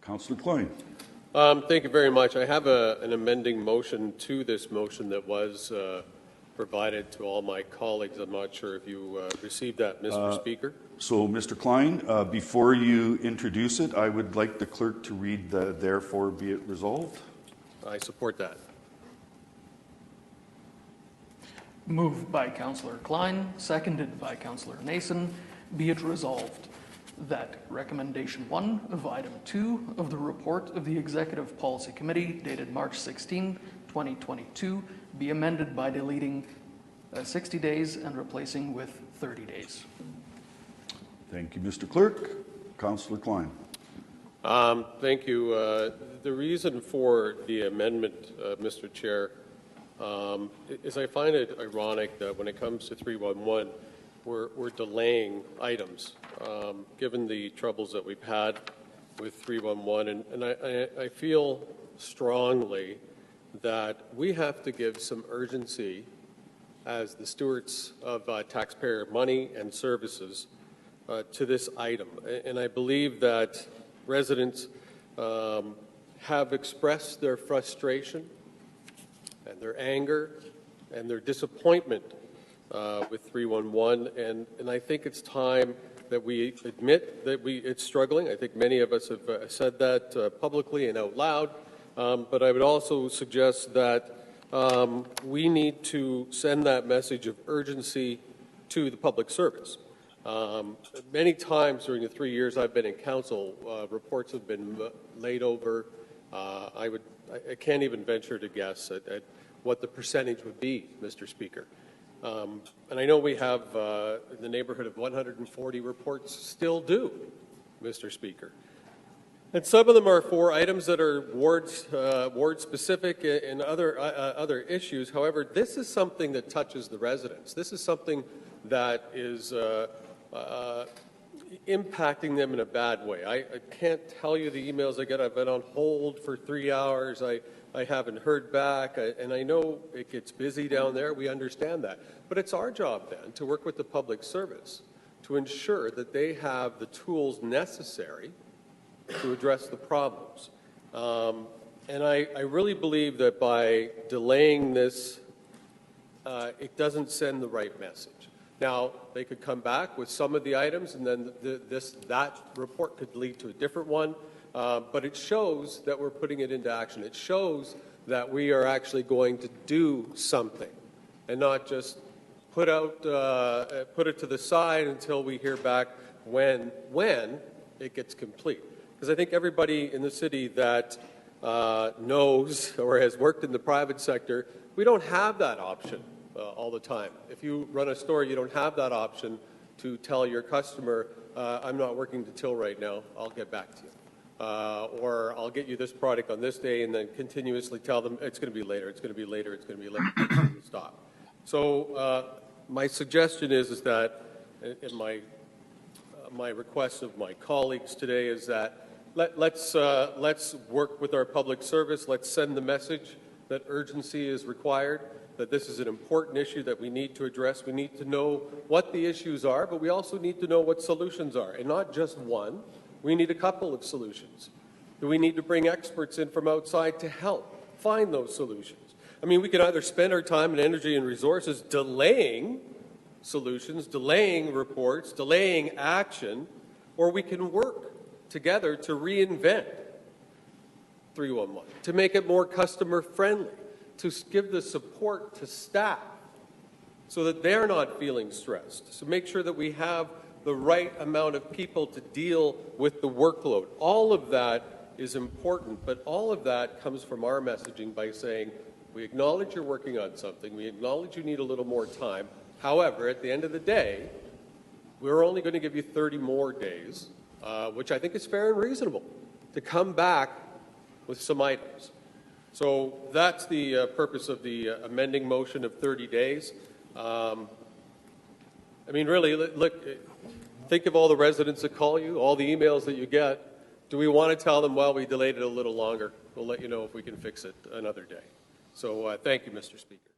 Councillor Klein. Thank you very much. I have an amending motion to this motion that was provided to all my colleagues. I'm not sure if you received that, Mr. Speaker. So, Mr. Klein, before you introduce it, I would like the clerk to read the "therefore be it resolved." I support that. Moved by Councillor Klein, seconded by Councillor Nason. Be it resolved that recommendation 1 of item 2 of the report of the Executive Policy Committee dated March 16, 2022 be amended by deleting 60 days and replacing with 30 days. Thank you, Mr. Clerk. Councillor Klein. Thank you. The reason for the amendment, Mr. Chair, is I find it ironic that when it comes to 311, we're delaying items, given the troubles that we've had with 311. And I feel strongly that we have to give some urgency as the stewards of taxpayer money and services to this item. And I believe that residents have expressed their frustration and their anger and their disappointment with 311, and I think it's time that we admit that it's struggling. I think many of us have said that publicly and out loud, but I would also suggest that we need to send that message of urgency to the public service. Many times during the 3 years I've been in council, reports have been laid over. I can't even venture to guess at what the percentage would be, Mr. Speaker. And I know we have in the neighborhood of 140 reports still due, Mr. Speaker. And some of them are for items that are ward specific and other issues. However, this is something that touches the residents. This is something that is impacting them in a bad way. I can't tell you the emails I get. I've been on hold for 3 hours. I haven't heard back, and I know it gets busy down there. We understand that. But it's our job then to work with the public service to ensure that they have the tools necessary to address the problems. And I really believe that by delaying this, it doesn't send the right message. Now, they could come back with some of the items, and then that report could lead to a different one. But it shows that we're putting it into action. It shows that we are actually going to do something and not just put it to the side until we hear back when it gets complete. Because I think everybody in the city that knows or has worked in the private sector, we don't have that option all the time. If you run a store, you don't have that option to tell your customer, I'm not working the till right now, I'll get back to you. Or I'll get you this product on this day, and then continuously tell them it's going to be later, it's going to be later, it's going to be later. Stop. So my suggestion is that, and my request of my colleagues today is that let's work with our public service. Let's send the message that urgency is required, that this is an important issue that we need to address. We need to know what the issues are, but we also need to know what solutions are, and not just one. We need a couple of solutions. We need to bring experts in from outside to help find those solutions. I mean, we can either spend our time and energy and resources delaying solutions, delaying reports, delaying action, or we can work together to reinvent 311, to make it more customer friendly, to give the support to staff so that they're not feeling stressed, so make sure that we have the right amount of people to deal with the workload. All of that is important, but all of that comes from our messaging by saying, we acknowledge you're working on something, we acknowledge you need a little more time. However, at the end of the day, we're only going to give you 30 more days, which I think is fair and reasonable, to come back with some items. So that's the purpose of the amending motion of 30 days. I mean, really, look, think of all the residents that call you, all the emails that you get. Do we want to tell them, well, we delayed it a little longer? We'll let you know if we can fix it another day. So thank you, Mr. Speaker.